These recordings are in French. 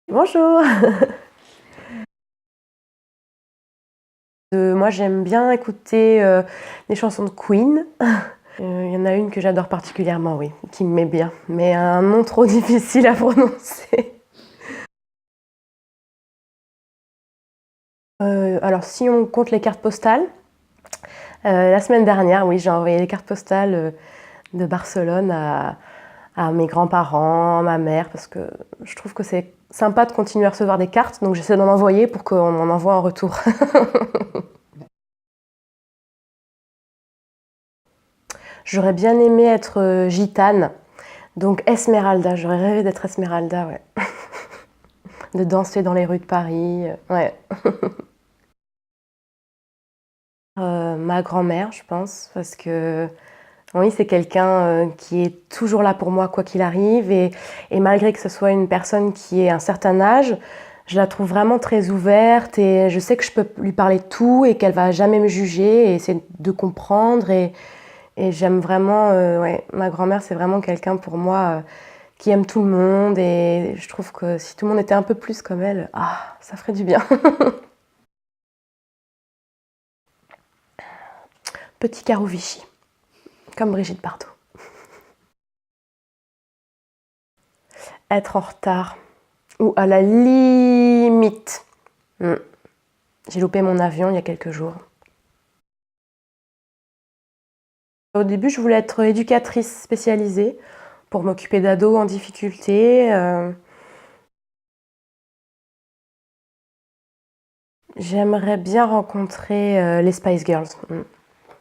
Bonjour. Moi j'aime bien écouter des chansons de Queen. Il y en a une que j'adore particulièrement, oui, qui me met bien, mais un nom trop difficile à prononcer. Alors si on compte les cartes postales, la semaine dernière, oui, j'ai envoyé les cartes postales de Barcelone à mes grands-parents, ma mère, parce que je trouve que c'est sympa de continuer à recevoir des cartes, donc j'essaie d'en envoyer pour qu'on m'en envoie en retour. J'aurais bien aimé être gitane, donc Esmeralda, j'aurais rêvé d'être Esmeralda, ouais. De danser dans les rues de Paris, ouais. Ma grand-mère, je pense, parce que oui, c'est quelqu'un qui est toujours là pour moi quoi qu'il arrive, et malgré que ce soit une personne qui ait un certain âge, je la trouve vraiment très ouverte et je sais que je peux lui parler de tout et qu'elle va jamais me juger et essayer de comprendre et j'aime vraiment, ouais, ma grand-mère c'est vraiment quelqu'un pour moi qui aime tout le monde et je trouve que si tout le monde était un peu plus comme elle, ah, ça ferait du bien. Petit Carreau Vichy, comme Brigitte Bardot. Être en retard ou à la limite. Hmm. J'ai loupé mon avion il y a quelques jours. Au début, je voulais être éducatrice spécialisée pour m'occuper d'ados en difficulté. J'aimerais bien rencontrer les Spice Girls. Hmm.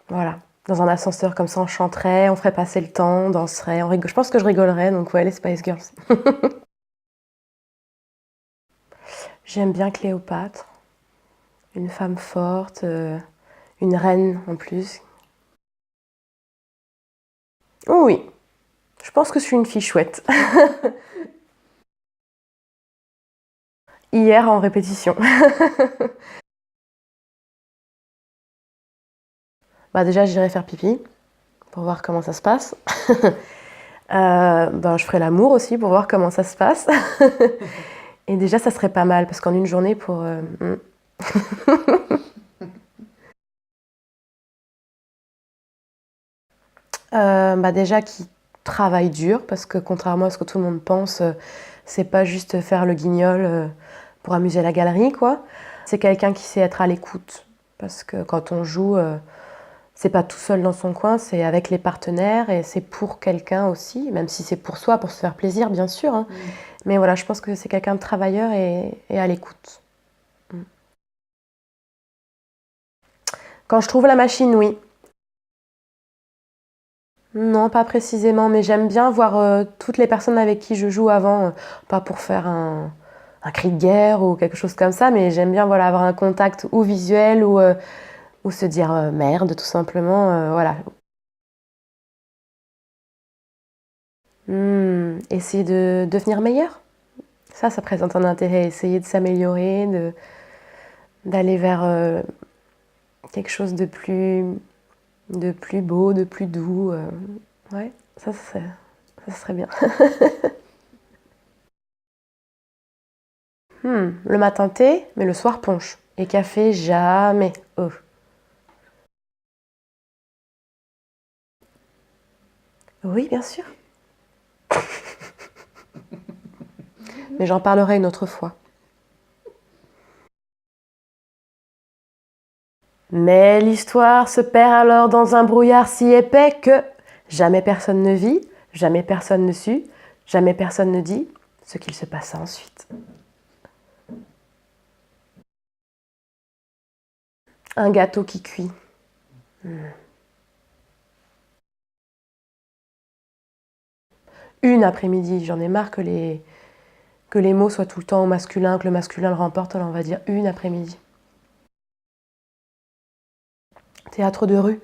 Voilà. Dans un ascenseur comme ça, on chanterait, on ferait passer le temps, on danserait, on rigole. Je pense que je rigolerais, donc ouais, les Spice Girls. J'aime bien Cléopâtre, une femme forte, une reine en plus. Oh oui, je pense que je suis une fille chouette. Hier en répétition. Bah déjà, j'irai faire pipi pour voir comment ça se passe. Ben, je ferai l'amour aussi pour voir comment ça se passe. Et déjà, ça serait pas mal parce qu'en une journée pour. Bah déjà, qui travaille dur parce que contrairement à ce que tout le monde pense, c'est pas juste faire le guignol pour amuser la galerie, quoi. C'est quelqu'un qui sait être à l'écoute parce que quand on joue, c'est pas tout seul dans son coin, c'est avec les partenaires et c'est pour quelqu'un aussi, même si c'est pour soi, pour se faire plaisir, bien sûr, hein. Mais voilà, je pense que c'est quelqu'un de travailleur et à l'écoute. Quand je trouve la machine, oui. Non, pas précisément, mais j'aime bien voir toutes les personnes avec qui je joue avant, pas pour faire un cri de guerre ou quelque chose comme ça, mais j'aime bien voilà, avoir un contact ou visuel ou se dire merde, tout simplement. Voilà. Essayer de devenir meilleur. Ça présente un intérêt. Essayer de s'améliorer, d'aller vers quelque chose de plus beau, de plus doux. Ouais, ça serait bien. Le matin thé, mais le soir punch. Et café, jamais. Oh. Oui, bien sûr. Mais j'en parlerai une autre fois. Mais l'histoire se perd alors dans un brouillard si épais que jamais personne ne vit, jamais personne ne sut, jamais personne ne dit ce qu'il se passa ensuite. Un gâteau qui cuit. Une après-midi, j'en ai marre que les mots soient tout le temps au masculin, que le masculin le remporte, alors on va dire une après-midi. Théâtre de rue.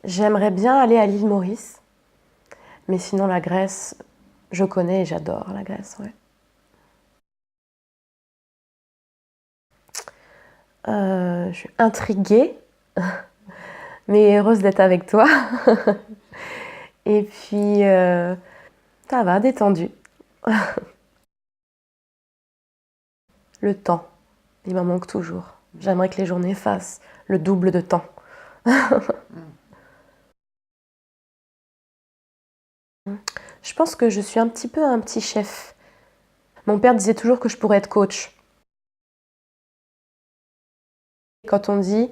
J'aimerais bien aller à l'île Maurice, mais sinon la Grèce, je connais et j'adore la Grèce, ouais. Je suis intriguée, mais heureuse d'être avec toi. Et puis, Ça va, détendu. Le temps, il m'en manque toujours. J'aimerais que les journées fassent le double de temps. Je pense que je suis un petit peu un petit chef. Mon père disait toujours que je pourrais être coach. Quand on dit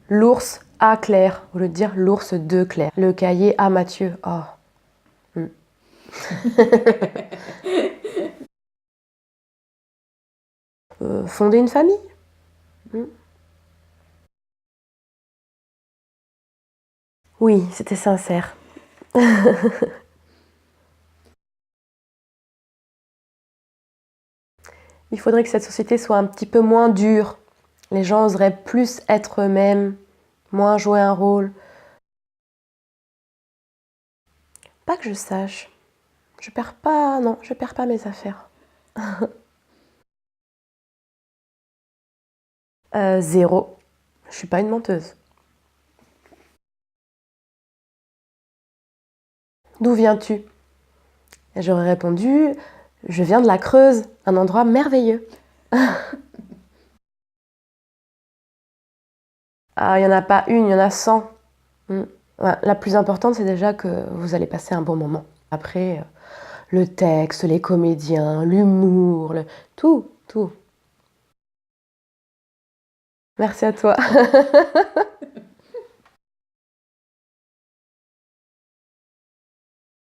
l'ours à Claire, au lieu de dire l'ours de Claire. Le cahier à Mathieu. Oh. Fonder une famille. Oui, c'était sincère. Il faudrait que cette société soit un petit peu moins dure. Les gens oseraient plus être eux-mêmes, moins jouer un rôle. Pas que je sache. Je perds pas, non, je perds pas mes affaires. 0. Je suis pas une menteuse. D'où viens-tu? Et j'aurais répondu, je viens de la Creuse, un endroit merveilleux. Ah, il n'y en a pas une, il y en a 100. Ouais, la plus importante, c'est déjà que vous allez passer un bon moment. Après, le texte, les comédiens, l'humour, tout, tout. Merci à toi.